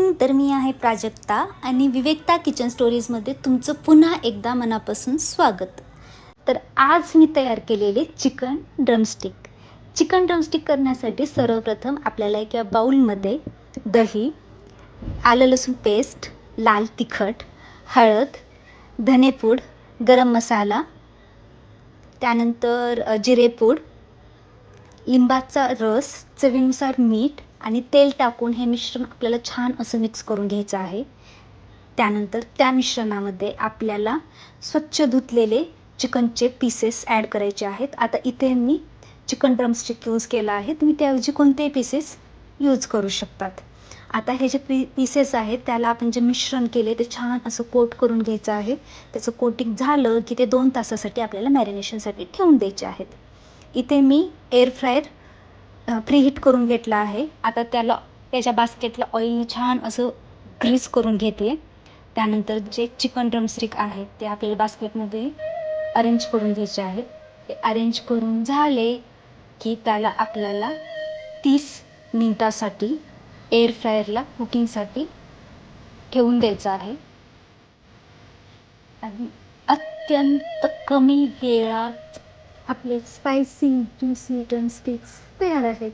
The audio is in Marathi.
मॉर्निंग. तर मी आहे प्राजक्ता आणि विवेकता किचन स्टोरीजमध्ये तुमचं पुन्हा एकदा मनापासून स्वागत. तर आज मी तयार केलेले चिकन ड्रमस्टिक करण्यासाठी सर्वप्रथम आपल्याला एका बाउलमध्ये दही, आलं लसूण पेस्ट, लाल तिखट, हळद, धनेपूड, गरम मसाला, त्यानंतर जिरेपूड, लिंबाचा रस, चवीनुसार मीठ आणि तेल टाकून हे मिश्रण आपल्याला छान असं मिक्स करून घ्यायचं आहे. त्यानंतर त्या मिश्रणामध्ये आपल्याला स्वच्छ धुतलेले चिकनचे पीसेस ॲड करायचे आहेत. आता इथे मी चिकन ड्रमस्टिक यूज केला आहे, तुम्ही त्याऐवजी कोणतेही पीसेस यूज करू शकतात. आता हे जे पीसेस आहेत त्याला आपण जे मिश्रण केले ते छान असं कोट करून घ्यायचं आहे. त्याचं कोटिंग झालं की ते 2 तासासाठी आपल्याला मॅरिनेशनसाठी ठेवून द्यायचे आहेत. इथे मी एअर फ्रायर प्रीहीट करून घेतला आहे. आता त्याच्या बास्केटला ऑइल छान असं ग्रीस करून घेते. त्यानंतर जे चिकन ड्रमस्टिक आहेत ते आपल्याला बास्केटमध्ये अरेंज करून घ्यायचे आहेत. ते अरेंज करून झाले की त्याला आपल्याला 30 मिनिटासाठी एअर फ्रायरला कुकिंगसाठी ठेवून द्यायचं आहे. आणि अत्यंत कमी वेळात आपले स्पायसी ज्युसी ड्रमस्टिक्स तयार आहेत.